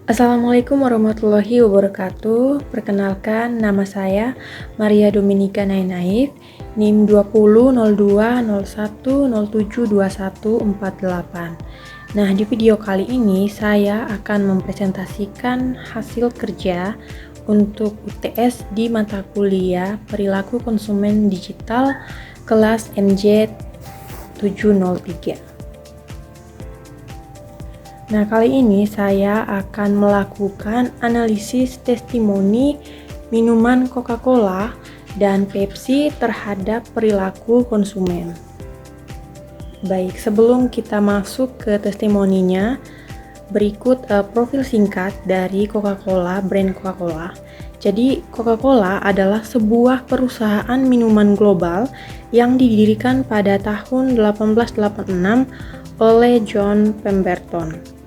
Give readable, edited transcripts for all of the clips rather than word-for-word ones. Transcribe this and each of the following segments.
Assalamualaikum warahmatullahi wabarakatuh. Perkenalkan, nama saya Maria Dominika Nainaif, NIM 20.02.01.07.21.48. Nah, di video kali ini saya akan mempresentasikan hasil kerja untuk UTS di mata kuliah Perilaku Konsumen Digital kelas NJ 703. Nah, kali ini saya akan melakukan analisis testimoni minuman Coca-Cola dan Pepsi terhadap perilaku konsumen. Baik, sebelum kita masuk ke testimoninya, berikut profil singkat dari Coca-Cola, brand Coca-Cola. Jadi, Coca-Cola adalah sebuah perusahaan minuman global yang didirikan pada tahun 1886 oleh John Pemberton.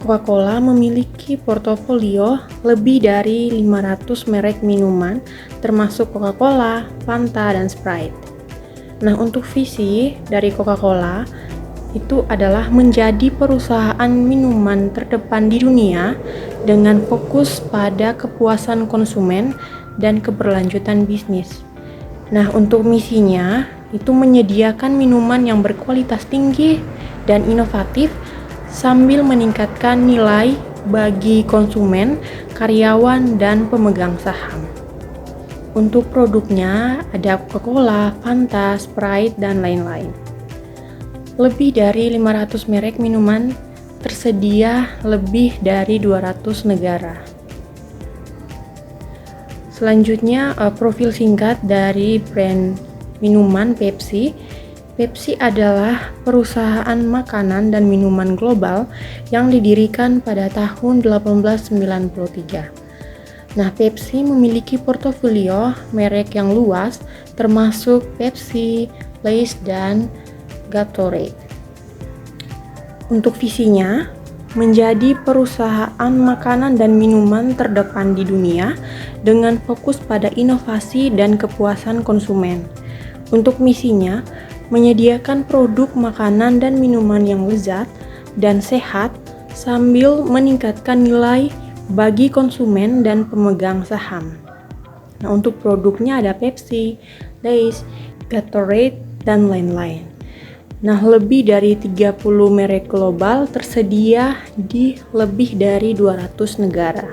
Coca-Cola memiliki portofolio lebih dari 500 merek minuman, termasuk Coca-Cola, Fanta, dan Sprite. Nah, untuk visi dari Coca-Cola itu adalah menjadi perusahaan minuman terdepan di dunia dengan fokus pada kepuasan konsumen dan keberlanjutan bisnis. Nah, untuk misinya itu menyediakan minuman yang berkualitas tinggi dan inovatif sambil meningkatkan nilai bagi konsumen, karyawan, dan pemegang saham. Untuk produknya ada Coca-Cola, Fanta, Sprite, dan lain-lain. Lebih dari 500 merek minuman tersedia lebih dari 200 negara. Selanjutnya, profil singkat dari brand minuman Pepsi. Pepsi adalah perusahaan makanan dan minuman global yang didirikan pada tahun 1893. Nah, Pepsi memiliki portofolio merek yang luas, termasuk Pepsi, Lay's, dan Gatorade. Untuk visinya, menjadi perusahaan makanan dan minuman terdepan di dunia dengan fokus pada inovasi dan kepuasan konsumen. Untuk misinya, menyediakan produk makanan dan minuman yang lezat dan sehat sambil meningkatkan nilai bagi konsumen dan pemegang saham. Nah, untuk produknya ada Pepsi, Lay's, Gatorade, dan lain-lain. Nah, lebih dari 30 merek global tersedia di lebih dari 200 negara.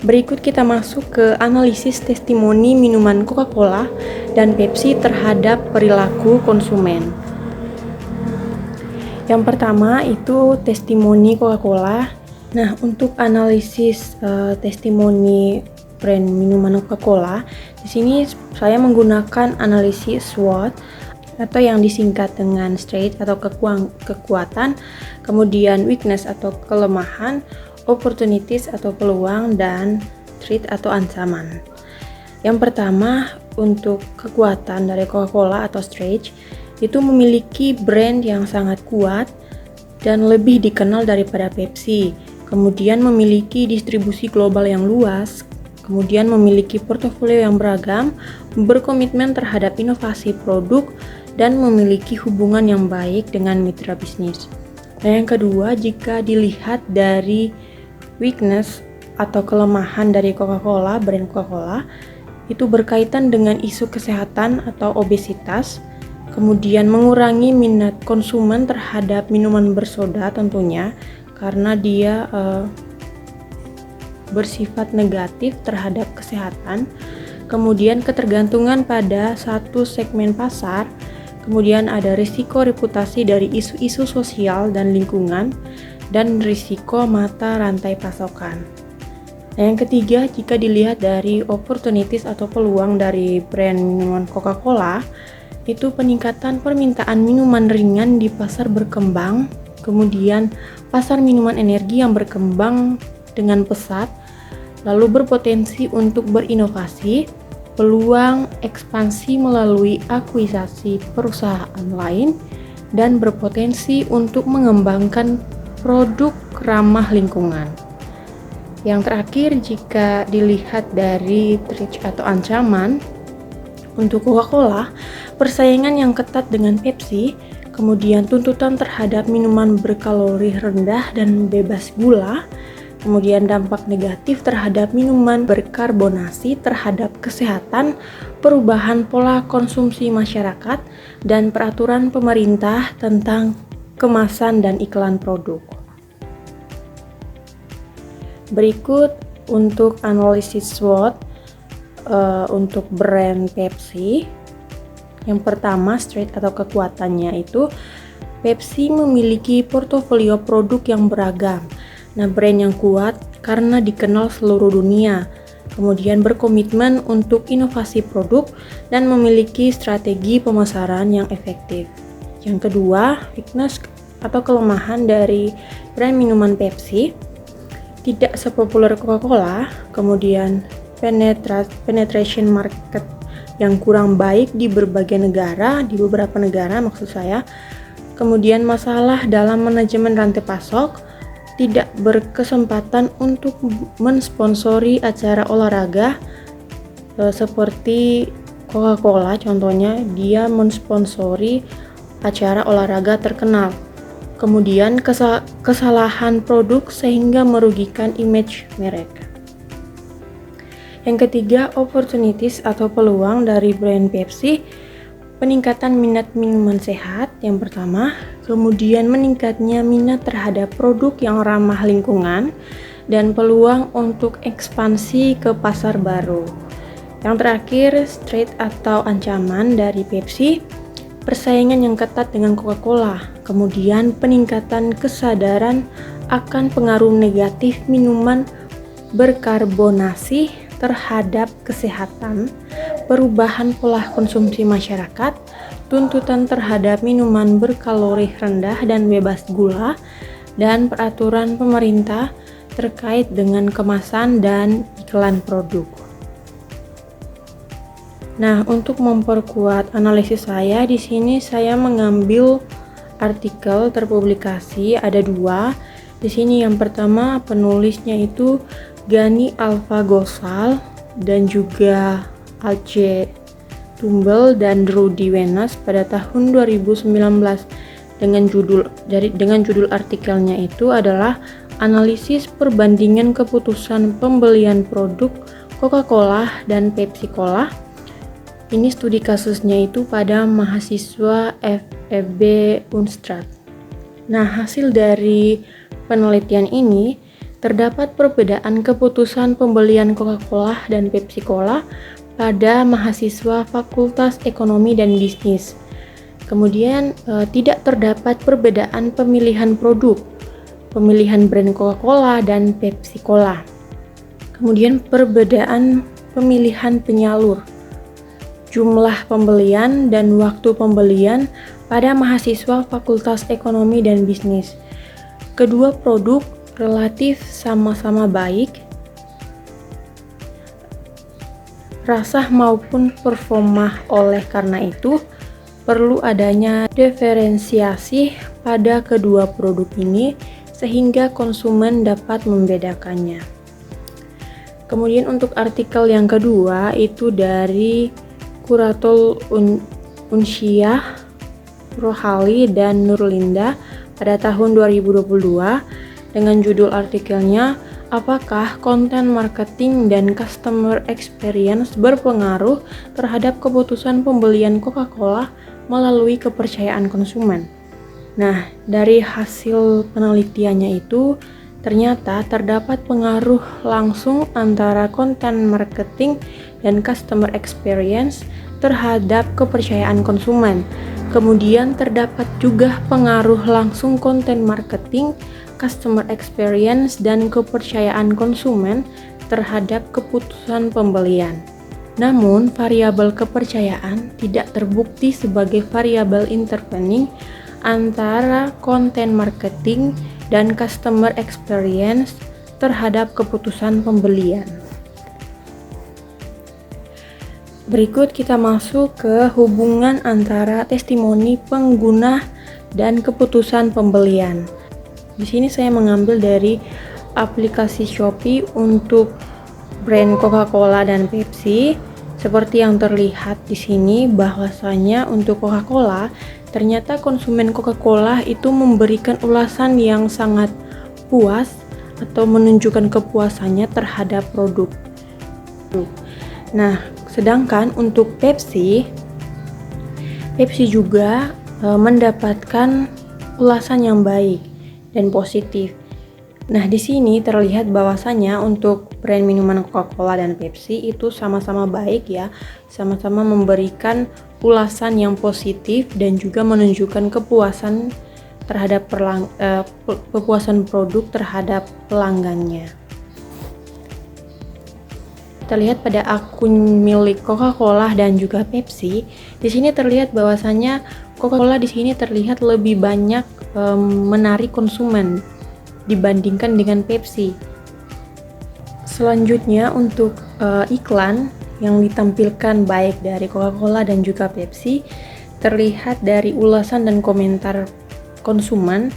Berikut kita masuk ke analisis testimoni minuman Coca-Cola dan Pepsi terhadap perilaku konsumen. Yang pertama itu testimoni Coca-Cola. Nah, untuk analisis testimoni brand minuman Coca-Cola, di sini saya menggunakan analisis SWOT atau yang disingkat dengan strength atau kekuatan, kemudian weakness atau kelemahan, opportunities atau peluang, dan threat atau ancaman. Yang pertama, untuk kekuatan dari Coca-Cola atau strength itu memiliki brand yang sangat kuat dan lebih dikenal daripada Pepsi. Kemudian memiliki distribusi global yang luas, kemudian memiliki portofolio yang beragam, berkomitmen terhadap inovasi produk, dan memiliki hubungan yang baik dengan mitra bisnis. Nah, yang kedua, jika dilihat dari weakness atau kelemahan dari Coca-Cola, brand Coca-Cola, itu berkaitan dengan isu kesehatan atau obesitas, kemudian mengurangi minat konsumen terhadap minuman bersoda tentunya, karena dia bersifat negatif terhadap kesehatan, kemudian ketergantungan pada satu segmen pasar, kemudian ada risiko reputasi dari isu-isu sosial dan lingkungan, dan risiko mata rantai pasokan. Nah, yang ketiga, jika dilihat dari opportunities atau peluang dari brand minuman Coca-Cola, itu peningkatan permintaan minuman ringan di pasar berkembang, kemudian pasar minuman energi yang berkembang dengan pesat, lalu berpotensi untuk berinovasi, peluang ekspansi melalui akuisisi perusahaan lain, dan berpotensi untuk mengembangkan produk ramah lingkungan. Yang terakhir, jika dilihat dari threat atau ancaman, untuk Coca-Cola, persaingan yang ketat dengan Pepsi, kemudian tuntutan terhadap minuman berkalori rendah dan bebas gula, kemudian dampak negatif terhadap minuman berkarbonasi terhadap kesehatan, perubahan pola konsumsi masyarakat, dan peraturan pemerintah tentang kemasan dan iklan produk. Berikut untuk analisis SWOT untuk brand Pepsi. Yang pertama, strength atau kekuatannya itu Pepsi memiliki portofolio produk yang beragam. Nah, brand yang kuat karena dikenal seluruh dunia, kemudian berkomitmen untuk inovasi produk dan memiliki strategi pemasaran yang efektif. Yang kedua, weakness atau kelemahan dari brand minuman Pepsi, tidak sepopuler Coca-Cola, kemudian penetration market yang kurang baik di berbagai negara, di beberapa negara maksud saya, kemudian masalah dalam manajemen rantai pasok, tidak berkesempatan untuk mensponsori acara olahraga seperti Coca-Cola contohnya, dia mensponsori acara olahraga terkenal. Kemudian kesalahan produk sehingga merugikan image merek. Yang ketiga, opportunities atau peluang dari brand Pepsi, peningkatan minat minuman sehat yang pertama, kemudian meningkatnya minat terhadap produk yang ramah lingkungan, dan peluang untuk ekspansi ke pasar baru. Yang terakhir, threat atau ancaman dari Pepsi, persaingan yang ketat dengan Coca-Cola, kemudian peningkatan kesadaran akan pengaruh negatif minuman berkarbonasi terhadap kesehatan, perubahan pola konsumsi masyarakat, tuntutan terhadap minuman berkalori rendah dan bebas gula, dan peraturan pemerintah terkait dengan kemasan dan iklan produk. Nah, untuk memperkuat analisis saya, di sini saya mengambil artikel terpublikasi ada 2. Di sini yang pertama penulisnya itu Gani Alfa Gosal dan juga Alce Tumbel dan Rudy Wenas pada tahun 2019 dengan judul artikelnya itu adalah analisis perbandingan keputusan pembelian produk Coca-Cola dan Pepsi Cola. Ini studi kasusnya itu pada mahasiswa FEB Unstrad. Nah, hasil dari penelitian ini terdapat perbedaan keputusan pembelian Coca-Cola dan Pepsi Cola pada mahasiswa Fakultas Ekonomi dan Bisnis. Kemudian tidak terdapat perbedaan pemilihan produk, pemilihan brand Coca-Cola dan Pepsi Cola. Kemudian perbedaan pemilihan penyalur, jumlah pembelian dan waktu pembelian pada mahasiswa Fakultas Ekonomi dan Bisnis. Kedua produk relatif sama-sama baik, rasa maupun performa. Oleh karena itu, perlu adanya diferensiasi pada kedua produk ini sehingga konsumen dapat membedakannya. Kemudian untuk artikel yang kedua itu dari Kuratul Unsyah, Rohali dan Nurlinda pada tahun 2022 dengan judul artikelnya, apakah konten marketing dan customer experience berpengaruh terhadap keputusan pembelian Coca-Cola melalui kepercayaan konsumen. Nah, dari hasil penelitiannya itu ternyata terdapat pengaruh langsung antara konten marketing dan customer experience terhadap kepercayaan konsumen. Kemudian terdapat juga pengaruh langsung konten marketing, customer experience, dan kepercayaan konsumen terhadap keputusan pembelian. Namun, variabel kepercayaan tidak terbukti sebagai variabel intervening antara konten marketing dan customer experience terhadap keputusan pembelian. Berikut kita masuk ke hubungan antara testimoni pengguna dan keputusan pembelian. Di sini saya mengambil dari aplikasi Shopee untuk brand Coca-Cola dan Pepsi. Seperti yang terlihat di sini bahwasanya untuk Coca-Cola, ternyata konsumen Coca-Cola itu memberikan ulasan yang sangat puas atau menunjukkan kepuasannya terhadap produk. Nah, sedangkan untuk Pepsi juga mendapatkan ulasan yang baik dan positif. Nah, di sini terlihat bahwasanya untuk brand minuman Coca-Cola dan Pepsi itu sama-sama baik ya, sama-sama memberikan ulasan yang positif dan juga menunjukkan kepuasan terhadap kepuasan produk terhadap pelanggannya. Kita lihat pada akun milik Coca-Cola dan juga Pepsi. Di sini terlihat bahwasanya Coca-Cola di sini terlihat lebih banyak menarik konsumen dibandingkan dengan Pepsi. Selanjutnya untuk iklan yang ditampilkan baik dari Coca-Cola dan juga Pepsi, terlihat dari ulasan dan komentar konsumen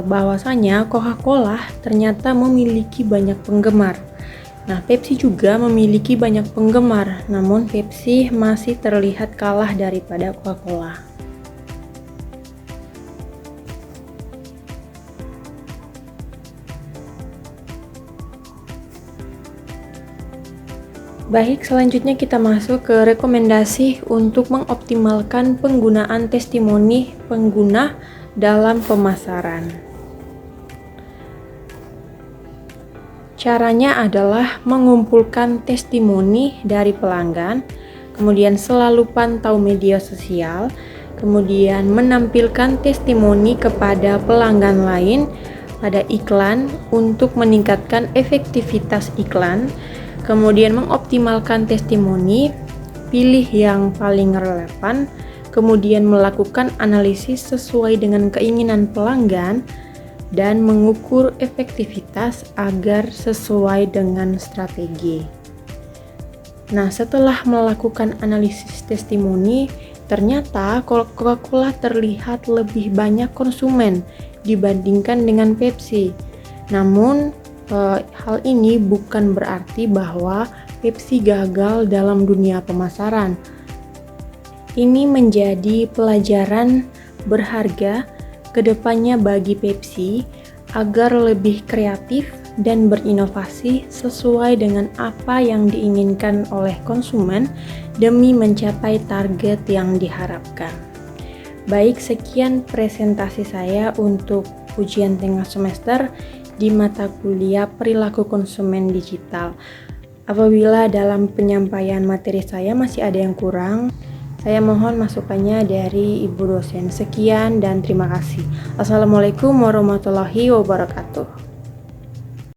bahwasanya Coca-Cola ternyata memiliki banyak penggemar. Nah, Pepsi juga memiliki banyak penggemar, namun Pepsi masih terlihat kalah daripada Coca-Cola. Baik, selanjutnya kita masuk ke rekomendasi untuk mengoptimalkan penggunaan testimoni pengguna dalam pemasaran. Caranya adalah mengumpulkan testimoni dari pelanggan, kemudian selalu pantau media sosial, kemudian menampilkan testimoni kepada pelanggan lain pada iklan untuk meningkatkan efektivitas iklan. Kemudian mengoptimalkan testimoni, pilih yang paling relevan, kemudian melakukan analisis sesuai dengan keinginan pelanggan, dan mengukur efektivitas agar sesuai dengan strategi. Nah, setelah melakukan analisis testimoni, ternyata Coca-Cola terlihat lebih banyak konsumen dibandingkan dengan Pepsi. Namun, hal ini bukan berarti bahwa Pepsi gagal dalam dunia pemasaran. Ini menjadi pelajaran berharga kedepannya bagi Pepsi agar lebih kreatif dan berinovasi sesuai dengan apa yang diinginkan oleh konsumen demi mencapai target yang diharapkan. Baik, sekian presentasi saya untuk ujian tengah semester di mata kuliah perilaku konsumen digital. Apabila dalam penyampaian materi saya masih ada yang kurang, saya mohon masukannya dari Ibu dosen. Sekian dan terima kasih. Assalamualaikum warahmatullahi wabarakatuh.